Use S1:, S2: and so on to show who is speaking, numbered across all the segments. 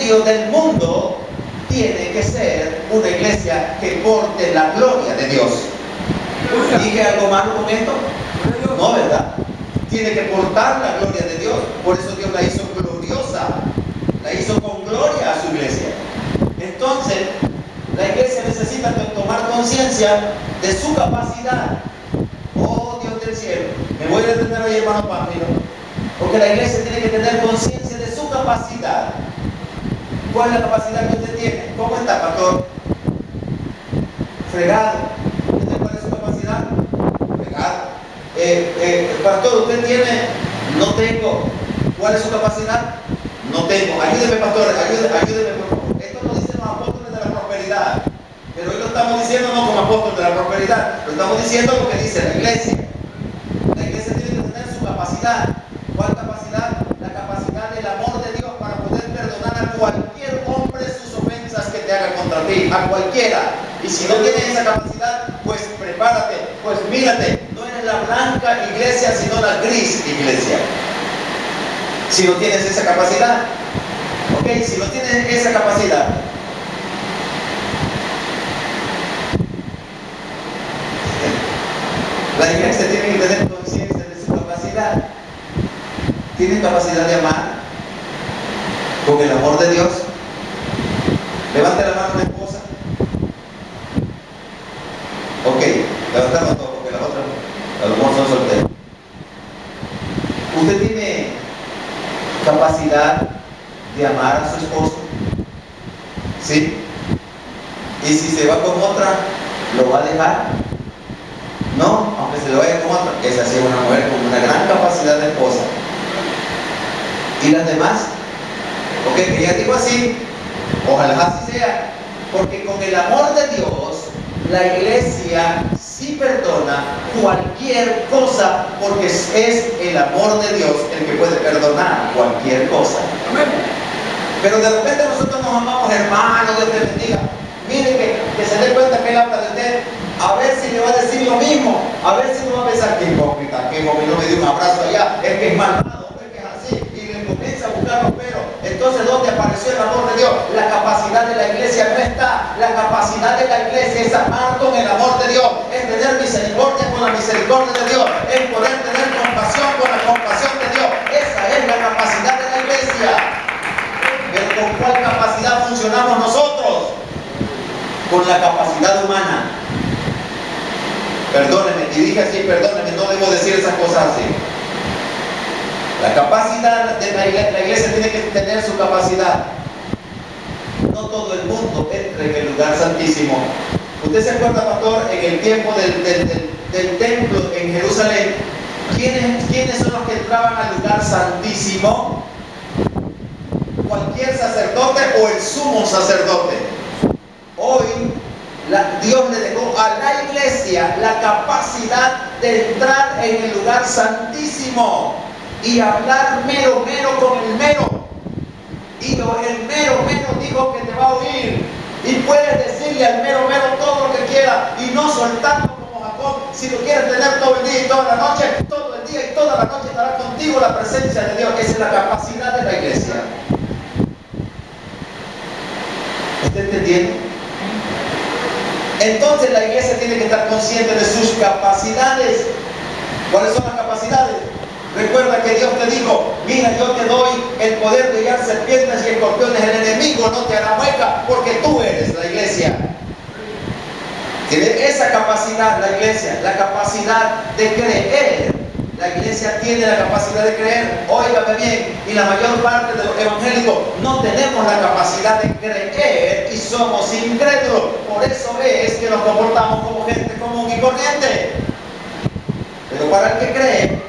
S1: medio del mundo, tiene que ser una iglesia que porte la gloria de Dios. ¿Dije algo malo con esto? No, ¿verdad? Tiene que portar la gloria de Dios. Por eso Dios la hizo gloriosa. La hizo con gloria a su iglesia. Entonces, la iglesia necesita tomar conciencia de su capacidad. Oh, Dios del cielo. Me voy a detener hoy, hermano Pamela, porque la iglesia tiene que tener conciencia de su capacidad. ¿Cuál es la capacidad que usted tiene? ¿Cómo está, pastor? Fregado. ¿Cuál es su capacidad? Fregado. Pastor, ¿usted tiene? No tengo. ¿Cuál es su capacidad? No tengo. Ayúdeme, pastor, ayúdeme, por favor. Esto lo dicen los apóstoles de la prosperidad. Pero hoy lo estamos diciendo no como apóstoles de la prosperidad. Lo estamos diciendo lo que dice la iglesia. La iglesia tiene que tener su capacidad. ¿Cuál capacidad? La capacidad del amor de Dios para poder perdonar a cualquier hombre sus ofensas que te haga contra ti. A cualquiera. Y si no tienes esa capacidad, pues prepárate. Pues mírate. No eres la blanca iglesia, sino la gris iglesia. Si no tienes esa capacidad, ok, si no tienes esa capacidad, la iglesia tiene que tener conciencia de su capacidad. ¿Tiene capacidad de amar con el amor de Dios? Levante la mano una esposa. Ok, levantamos todo porque las otras a lo mejor son solteros. ¿Usted tiene capacidad de amar a su esposo? ¿Sí? Y si se va con otra, ¿lo va a dejar? No, aunque se lo vaya con otra. Esa sí es una mujer con una gran capacidad de esposa. ¿Y las demás? Ok, que ya digo así, ojalá así sea, porque con el amor de Dios, la iglesia sí perdona cualquier cosa, porque es el amor de Dios el que puede perdonar cualquier cosa. Pero de repente nosotros nos amamos, hermano, Dios te bendiga. Mire que se dé cuenta que él habla de usted, a ver si le va a decir lo mismo, a ver si no va a pensar que hipócrita, que no me dio un abrazo allá, es que es malvado, es que es así, y le comienza a buscar los peros. Entonces, ¿dónde apareció el amor de Dios? La capacidad de la iglesia no está. La capacidad de la iglesia es amar con el amor de Dios, es tener misericordia con la misericordia de Dios, es poder tener compasión con la compasión de Dios. Esa es la capacidad de la iglesia. Pero ¿con cuál capacidad funcionamos nosotros? Con la capacidad humana. Perdóneme, y dije así, perdóneme, no debo decir esas cosas así. La capacidad de la iglesia tiene que tener su capacidad. No todo el mundo entra en el lugar santísimo. ¿Usted se acuerda, pastor, en el tiempo del templo en Jerusalén? ¿Quiénes son los que entraban al lugar santísimo? ¿Cualquier sacerdote o el sumo sacerdote? Hoy Dios le dejó a la iglesia la capacidad de entrar en el lugar santísimo y hablar mero con el mero. Y el mero dijo que te va a oír. Y puedes decirle al mero todo lo que quiera y no soltarlo como Jacob. Si lo quieres tener todo el día y toda la noche, todo el día y toda la noche estará contigo la presencia de Dios. Esa es la capacidad de la iglesia. ¿Usted entiende? Entonces la iglesia tiene que estar consciente de sus capacidades. ¿Cuáles son las capacidades? Recuerda que Dios te dijo, mira, yo te doy el poder de hallar serpientes y escorpiones. El enemigo no te hará mueca porque tú eres la iglesia. Tiene esa capacidad la iglesia, la capacidad de creer. La iglesia tiene la capacidad de creer. Óigame bien, y la mayor parte de los evangélicos no tenemos la capacidad de creer y somos incrédulos. Por eso es que nos comportamos como gente común y corriente. Pero para el que cree,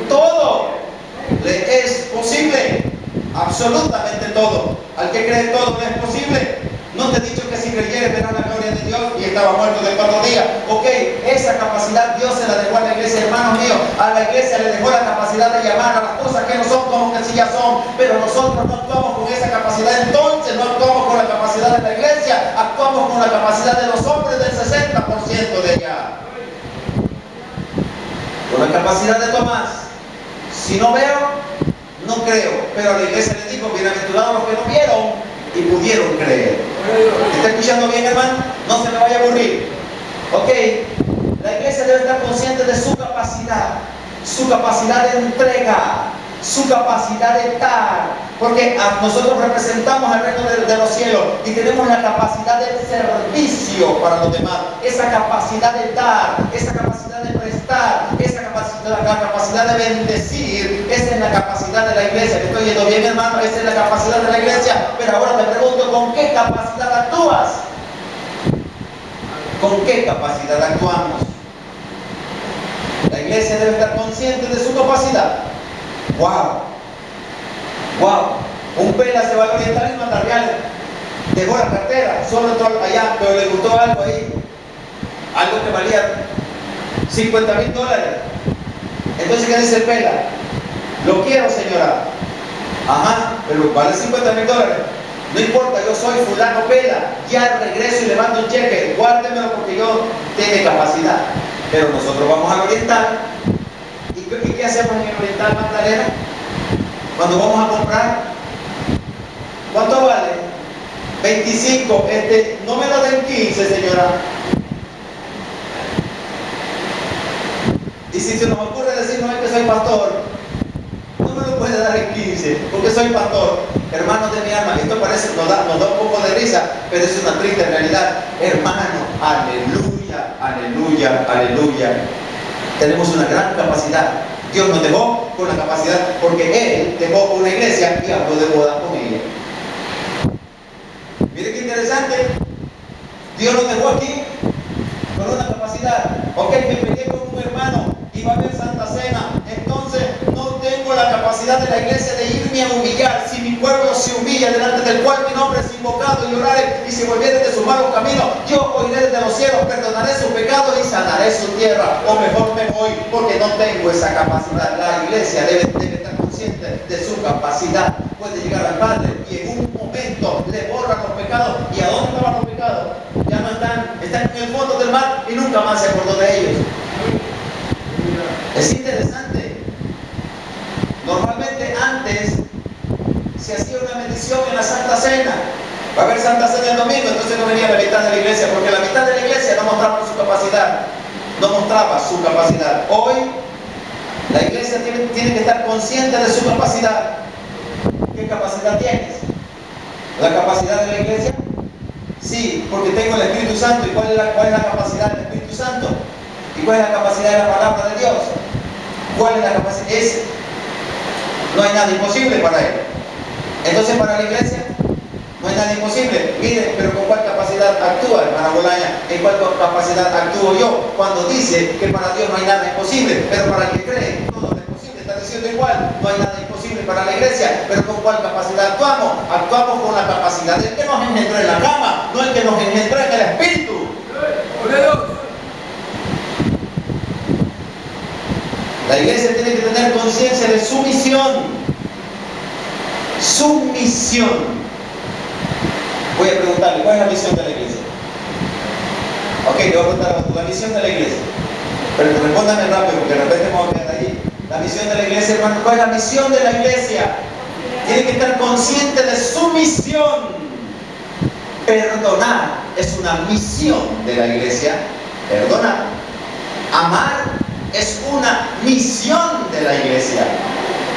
S1: todo le es posible. Absolutamente todo. Al que cree, todo le es posible. No te he dicho que si creyeres verás la gloria de Dios y estaba muerto de 4 días. Ok, esa capacidad Dios se la dejó a la iglesia, hermanos míos. A la iglesia le dejó la capacidad de llamar a las cosas que no son como que sí ya son. Pero nosotros no actuamos con esa capacidad. Entonces no actuamos con la capacidad de la iglesia, actuamos con la capacidad de los hombres del 60% de ella. Con la capacidad de Tomás. Si no veo, no creo. Pero a la iglesia le dijo, bienaventurados los que no vieron y pudieron creer. ¿Está escuchando bien, hermano? No se me vaya a aburrir. Ok, la iglesia debe estar consciente de su capacidad de entrega, su capacidad de dar, porque nosotros representamos el reino de los cielos y tenemos la capacidad de servicio para los demás, esa capacidad de dar, esa capacidad de prestar, la capacidad de bendecir. Esa es la capacidad de la iglesia. ¿Me estoy yendo bien, hermano? Esa es la capacidad de la iglesia. Pero ahora te pregunto, ¿con qué capacidad actúas? ¿Con qué capacidad actuamos? La iglesia debe estar consciente de su capacidad. ¡Wow! ¡Wow! Un pela se va a orientar y manda reales. Dejó la cartera, solo entró allá, pero le gustó algo ahí. Algo que valía $50,000. Entonces, ¿qué dice el pela? Lo quiero, señora. Ajá, pero vale $50,000. No importa, yo soy fulano pela. Ya regreso y le mando un cheque. Guárdemelo porque yo tengo capacidad. Pero nosotros vamos al oriental. ¿Y qué hacemos en el oriental, Magdalena? Cuando vamos a comprar, ¿cuánto vale? 25. No me lo den 15, señora. Y si se nos ocurre decir, no, es que soy pastor, no me lo puede dar en 15, porque soy pastor. Hermanos de mi alma, esto parece, nos da un poco de risa, pero es una triste realidad. Hermano, aleluya, aleluya, aleluya. Tenemos una gran capacidad. Dios nos dejó con la capacidad, porque Él dejó una iglesia y habló de boda con ella. Mire qué interesante. Dios nos dejó aquí con una capacidad. Ok, me peleé con un hermano y va a haber Santa Cena. Entonces no tengo la capacidad de la iglesia de irme a humillar. Si mi pueblo se humilla delante del cual mi nombre es invocado y orare y se volviere de sus malos caminos, yo oiré desde los cielos, perdonaré sus pecados y sanaré su tierra. O mejor me voy, porque no tengo esa capacidad. La iglesia debe estar consciente de su capacidad. Puede llegar al Padre y en un momento le borra los pecados. ¿Y a dónde estaban los pecados? Ya no están en el fondo del mar y nunca más se acordó de ellos. Es interesante. Normalmente antes se hacía una medición en la Santa Cena. Va a haber Santa Cena el domingo, entonces no venía la mitad de la iglesia, porque la mitad de la iglesia no mostraba su capacidad. No mostraba su capacidad. Hoy la iglesia tiene que estar consciente de su capacidad. ¿Qué capacidad tienes? ¿La capacidad de la iglesia? Sí, porque tengo el Espíritu Santo. ¿Y cuál es la capacidad del Espíritu Santo? ¿Y cuál es la capacidad de la palabra de Dios? ¿Cuál es la capacidad? No hay nada imposible para Él. Entonces, para la iglesia no hay nada imposible. Mire, pero ¿con cuál capacidad actúa, hermana Bolaña? ¿En cuál capacidad actúo yo? Cuando dice que para Dios no hay nada imposible, pero para el que cree todo es posible. Está diciendo igual, no hay nada imposible para la iglesia, pero ¿con cuál capacidad actuamos? Actuamos con la capacidad del que nos engendró en la cama, no el que nos engendró en el Espíritu. La iglesia tiene que tener conciencia de su misión. Su misión. Voy a preguntarle, ¿cuál es la misión de la iglesia? Ok, le voy a preguntar la misión de la iglesia. Pero respóndame rápido, porque de repente me voy a quedar ahí. La misión de la iglesia, hermano, ¿cuál es la misión de la iglesia? Tiene que estar consciente de su misión. Perdonar es una misión de la iglesia. Perdonar. Amar es una misión de la iglesia.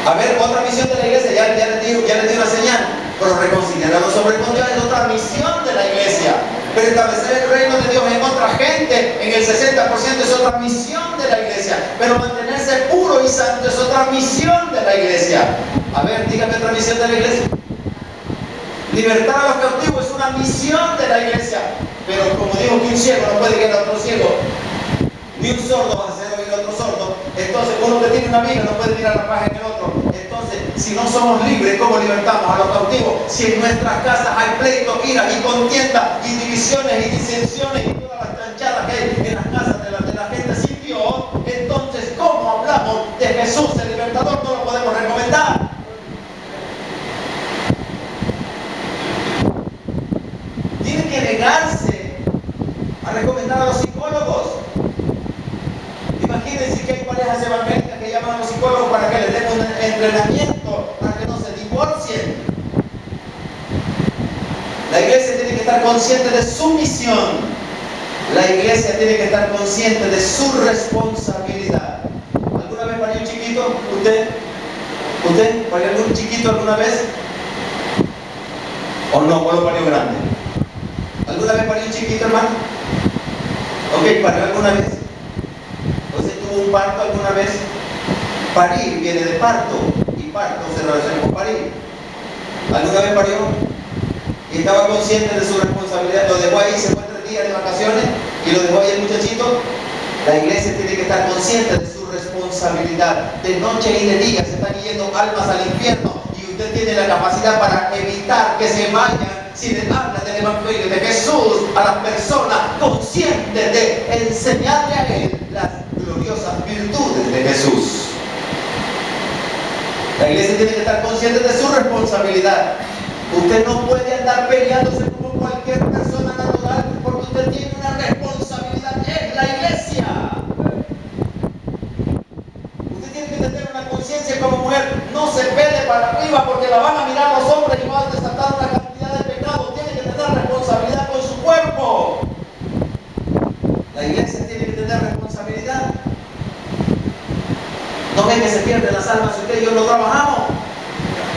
S1: A ver, otra misión de la iglesia, ya les di una señal. Pero reconciliar a los hombres con Dios es otra misión de la iglesia. Pero establecer el reino de Dios en otra gente, en el 60% es otra misión de la iglesia. Pero mantenerse puro y santo es otra misión de la iglesia. A ver, dígame otra misión de la iglesia. Libertar a los cautivos es una misión de la iglesia. Pero como digo que un ciego no puede guiar a otro ciego, ni un sordo va a hacer oír a otro sordo. Entonces uno que tiene una viga no puede mirar la paja en el otro. Entonces, si no somos libres, ¿cómo libertamos a los cautivos? Si en nuestras casas hay pleito, ira y contienda y divisiones y disensiones y todas las chanchadas que hay en las casas de la gente sin Dios, entonces ¿cómo hablamos de Jesús el libertador? No lo podemos recomendar. Tiene que negarse a recomendar a los psicólogos. Imagínense que hay parejas evangélicas que llaman a los psicólogos para que les den un entrenamiento, para se divorcien. La iglesia tiene que estar consciente de su misión. La iglesia tiene que estar consciente de su responsabilidad. ¿Alguna vez parió un chiquito? ¿Usted parió algún chiquito alguna vez? ¿O no? ¿O lo parió grande? ¿Alguna vez parió un chiquito, hermano? Ok, ¿parió alguna vez? ¿O se tuvo un parto alguna vez? Parir viene de parto, y parto se relaciona con parir. ¿Alguna vez parió? Y estaba consciente de su responsabilidad. Lo dejó ahí, se fue 3 días de vacaciones y lo dejó ahí el muchachito. La iglesia tiene que estar consciente de su responsabilidad. De noche y de día se están yendo almas al infierno y usted tiene la capacidad para evitar que se vayan si le habla del Evangelio de Jesús a las personas conscientes de enseñarle a él las gloriosas virtudes de Jesús. La iglesia tiene que estar consciente de su responsabilidad. Usted no puede andar peleándose como cualquier persona natural porque usted tiene una responsabilidad en la iglesia. Usted tiene que tener una conciencia como mujer. No se pele para arriba porque la van a mirar los hombres y van a desatar una cantidad de pecados. Tiene que tener responsabilidad con su cuerpo. La iglesia tiene que tener responsabilidad. No ven que se pierden las almas si usted y yo no trabajamos.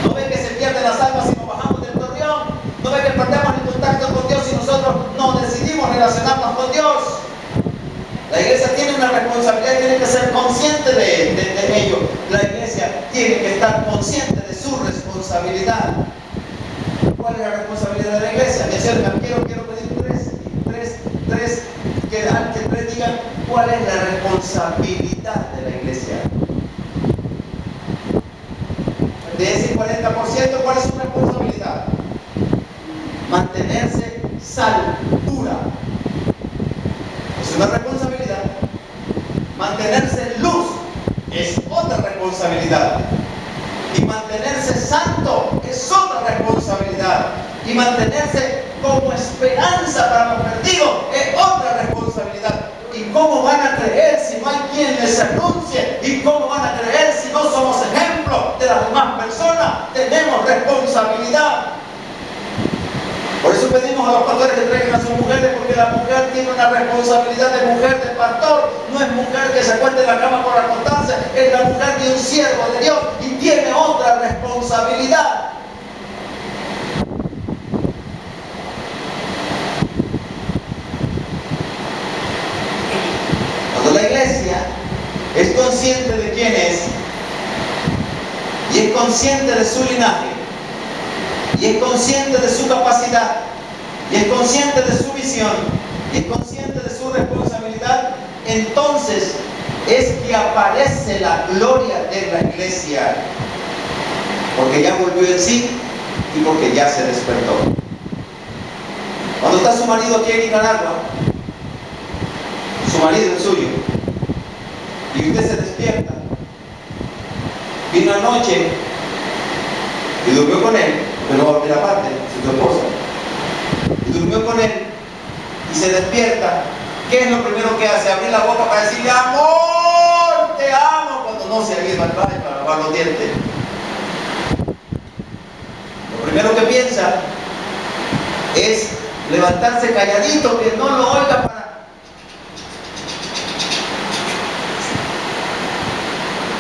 S1: No ven que se pierden las almas si no bajamos del torreón. No ven que perdemos el contacto con Dios si nosotros no decidimos relacionarnos con Dios. La iglesia tiene una responsabilidad y tiene que ser consciente de ello. La iglesia tiene que estar consciente de su responsabilidad. ¿Cuál es la responsabilidad de la iglesia? Quiero pedir que tres digan cuál es la responsabilidad de la iglesia. De ese 40%, ¿cuál es su responsabilidad? Mantenerse sal pura. Es una responsabilidad. Mantenerse luz es otra responsabilidad. Y mantenerse santo es otra responsabilidad. Y mantenerse como esperanza para los perdidos es otra responsabilidad. ¿Y cómo van a creer si no hay quien les anuncie? ¿Y cómo van a creer si no somos ejemplo de las demás personas? Tenemos responsabilidad. Por eso pedimos a los pastores que traigan a sus mujeres, porque la mujer tiene una responsabilidad de mujer de pastor. No es mujer que se acueste en la cama por acostarse, es la mujer de un siervo de Dios y tiene otra responsabilidad. Cuando la iglesia es consciente de quién es y es consciente de su linaje y es consciente de su capacidad y es consciente de su visión y es consciente de su responsabilidad, entonces es que aparece la gloria de la iglesia, porque ya volvió en sí y porque ya se despertó. Cuando está su marido aquí en Nicaragua, su marido es suyo, y usted se despierta, vino anoche y durmió con él, pero no va a dormir aparte, su esposa, y durmió con él y se despierta, ¿qué es lo primero que hace? Abrir la boca para decirle amor, te amo, cuando no se ha ido al baño para lavar los dientes. Lo primero que piensa es levantarse calladito, que no lo oiga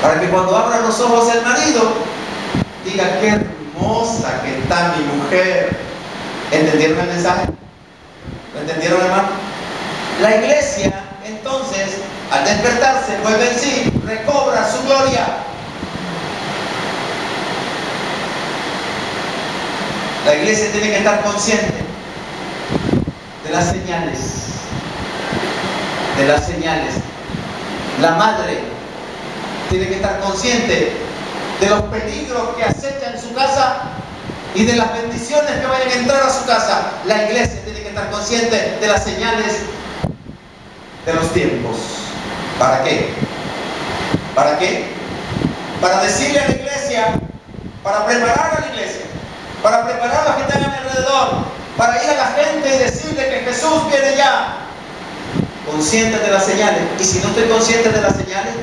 S1: para que cuando abra los ojos el marido diga qué hermosa que está mi mujer. ¿Entendieron el mensaje? ¿Lo entendieron, hermano? La iglesia entonces al despertarse vuelve en sí, recobra su gloria. La iglesia tiene que estar consciente de las señales. De las señales. La madre tiene que estar consciente de los peligros que acechan su casa y de las bendiciones que vayan a entrar a su casa. La iglesia tiene que estar consciente de las señales de los tiempos. ¿Para qué? ¿Para qué? Para decirle a la iglesia, para preparar a la iglesia, para preparar a los que están a mi alrededor, para ir a la gente y decirle que Jesús viene ya. Consciente de las señales. Y si no estoy consciente de las señales,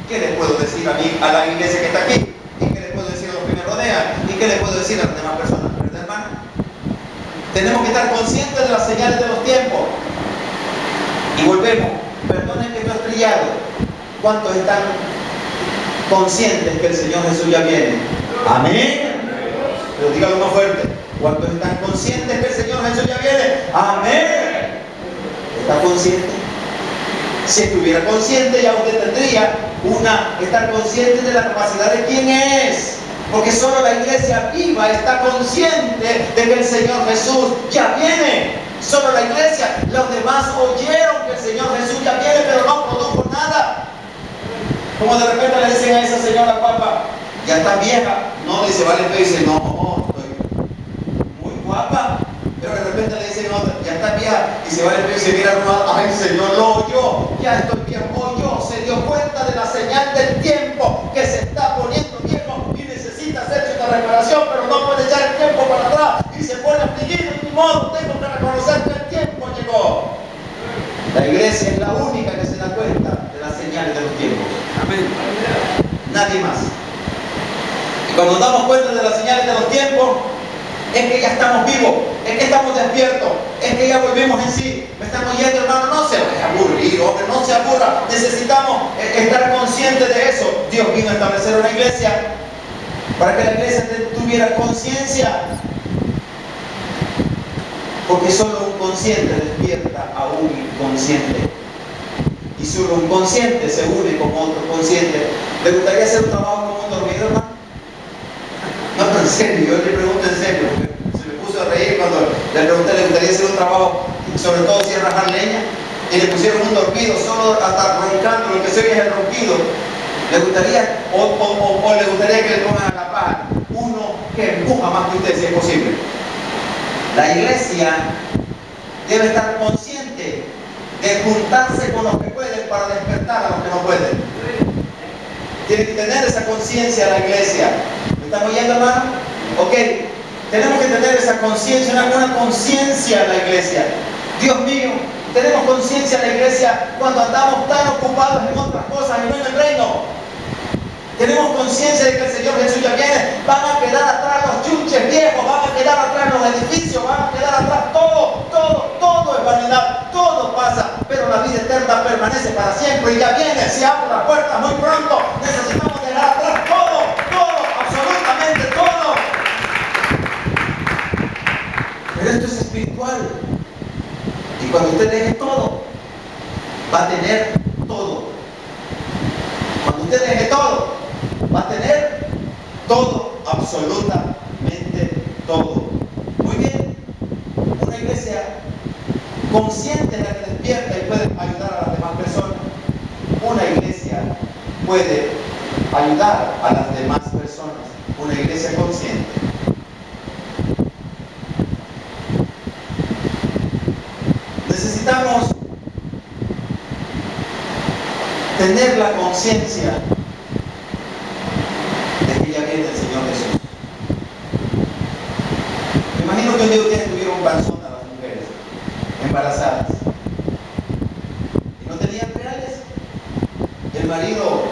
S1: ¿qué le puedo decir a mí, a la iglesia que está aquí? ¿Y qué le puedo decir a los primeros de manera. ¿Y qué le puedo decir a las demás personas? ¿Verdad, hermano? Tenemos que estar conscientes de las señales de los tiempos. Y volvemos. Perdonen que no he trillado. ¿Cuántos están conscientes que el Señor Jesús ya viene? Amén. Pero dígalo más fuerte. ¿Cuántos están conscientes que el Señor Jesús ya viene? Amén. ¿Está consciente? Si estuviera consciente, ya usted tendría estar consciente de la capacidad de quién es. Porque solo la iglesia viva está consciente de que el Señor Jesús ya viene. Solo la iglesia. Los demás oyeron que el Señor Jesús ya viene, pero no produjo nada. Como de repente le dicen a esa señora guapa, ya está vieja. No, dice, vale, pero dice, no, estoy muy guapa. Pero de repente le dicen, no, ya está vieja. Y se va el y se mira, ay, Señor, lo oyó. Ya estoy viejo, oyó. Se dio cuenta de la señal del tiempo que se está poniendo viejo y necesita hacerse una reparación, pero no puede echar el tiempo para atrás y se pone afligido. De modo, tengo que reconocer que el tiempo llegó. La iglesia es la única que se da cuenta de las señales de los tiempos. Amén. Nadie más. Y cuando nos damos cuenta de las señales de los tiempos, es que ya estamos vivos, es que estamos despiertos, es que ya volvimos en sí. Me están oyendo, hermano, no se vaya a aburrir, hombre, no se aburra. Necesitamos estar conscientes de eso. Dios vino a establecer una iglesia para que la iglesia tuviera conciencia. Porque solo un consciente despierta a un inconsciente. Y solo un consciente se une con otro consciente. ¿Le gustaría hacer un trabajo como un dormido, hermano? No, pero en serio, yo le pregunto en serio, porque se me puso a reír cuando le pregunté, ¿le gustaría hacer un trabajo, sobre todo si es rajar leña? Y le pusieron un dormido, solo hasta roncando, lo que se oye es el ronquido. ¿Le gustaría, o le gustaría que le pongan a la paja? Uno que empuja más que usted, si es posible. La iglesia debe estar consciente de juntarse con los que pueden para despertar a los que no pueden. Tiene que tener esa conciencia la iglesia. ¿Me están oyendo, hermano? Ok, tenemos que tener esa conciencia, una conciencia en la iglesia. Dios mío, tenemos conciencia en la iglesia cuando andamos tan ocupados en otras cosas y no en el reino. Tenemos conciencia de que el Señor Jesús ya viene. Van a quedar atrás los chunches viejos, van a quedar atrás los edificios, van a quedar atrás todo es vanidad, todo pasa, pero la vida eterna permanece para siempre y ya viene, se abre la puerta muy pronto. Necesitamos dejar atrás todo, absolutamente todo. Pero esto es espiritual. Y cuando usted deje todo, va a tener todo. Cuando usted deje todo, va a tener todo, absolutamente todo. Muy bien. Una iglesia consciente de la que despierta y puede ayudar a las demás personas. Una iglesia puede ayudar a las demás personas. Una iglesia consciente. Necesitamos tener la conciencia de que ya viene el Señor Jesús. Me imagino que un día ustedes tuvieron un panzón a las mujeres embarazadas y no tenían reales. El marido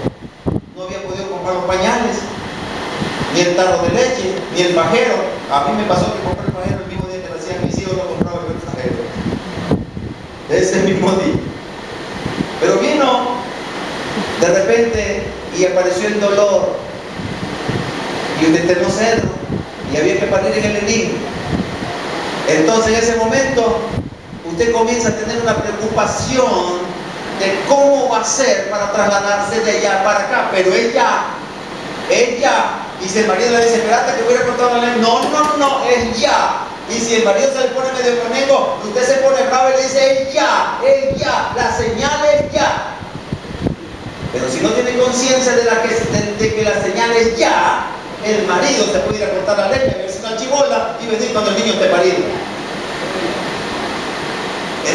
S1: no había podido comprar los pañales, ni el tarro de leche, ni el pajero. A mí me pasó que compré el pajero el mismo día que nacían mis hijos, no compraba yo el pajero. Ese mismo día. Pero vino de repente y apareció el dolor y un eterno cedro y había que parir en el enigma. Entonces en ese momento usted comienza a tener una preocupación de cómo va a ser para trasladarse de allá para acá, pero ella, y si el marido le dice, espérate que voy a cortar la ley, no, es ya. Y si el marido se le pone medio conmigo, usted se pone bravo y le dice, es ya, la señal es ya. Pero si no tiene conciencia de que la señal es ya, el marido se puede ir a cortar la leña, verse una chibola y venir cuando el niño esté parido.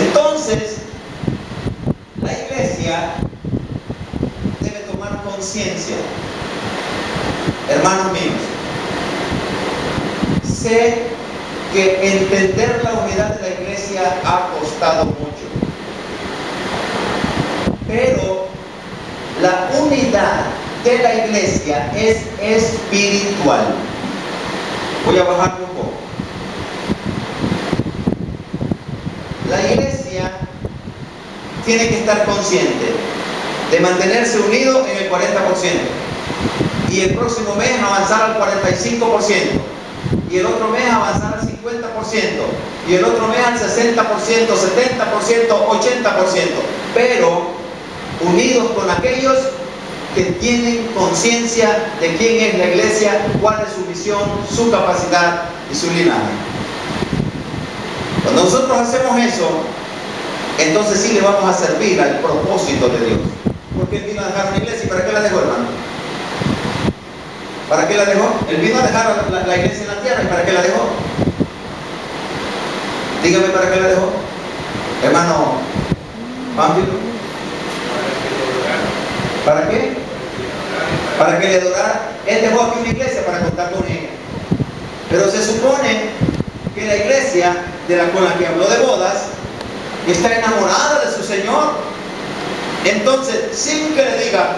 S1: Entonces, la iglesia debe tomar conciencia. Hermanos míos, sé que entender la unidad de la iglesia ha costado mucho. Pero la unidad de la iglesia es espiritual. Voy a bajar un poco. La iglesia tiene que estar consciente de mantenerse unido en el 40% y el próximo mes avanzar al 45% y el otro mes avanzar al 50% y el otro mes al 60%, 70%, 80%, pero unidos con aquellos que tienen conciencia de quién es la iglesia, cuál es su misión, su capacidad y su linaje. Cuando nosotros hacemos eso, entonces sí le vamos a servir al propósito de Dios. Porque Él vino a dejar una iglesia, ¿y para qué la dejó, hermano? ¿Para qué la dejó? Él vino a dejar la iglesia en la tierra, ¿y para qué la dejó? Dígame, ¿para qué la dejó? Hermano Pánfilo. ¿Para qué? Para que le adorara. Él dejó aquí una iglesia para contar con ella. Pero se supone que la iglesia con la que habló de bodas está enamorada de su Señor. Entonces, sin que le diga,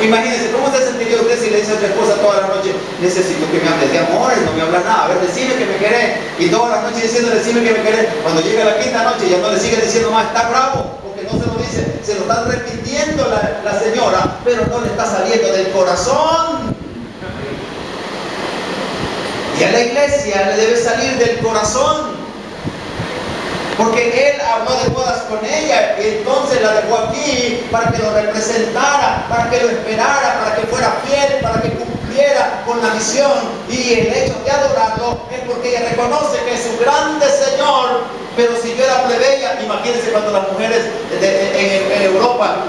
S1: imagínense, ¿cómo se sentiría usted si le dice a su esposa toda la noche: necesito que me hables de amores, no me hablas nada, a ver, decime que me querés, y toda la noche diciendo: decime que me querés? Cuando llega la quinta noche ya no le sigue diciendo más, está bravo, porque no se lo dice, se lo está repitiendo la señora, pero no le está saliendo del corazón. Y a la iglesia le debe salir del corazón, porque Él habló de bodas con ella y entonces la dejó aquí para que lo representara, para que lo esperara, para que fuera fiel, para que cumpliera con la misión. Y el hecho de adorarlo es porque ella reconoce que es su grande Señor. Pero si yo era plebeya, imagínense cuando las mujeres en Europa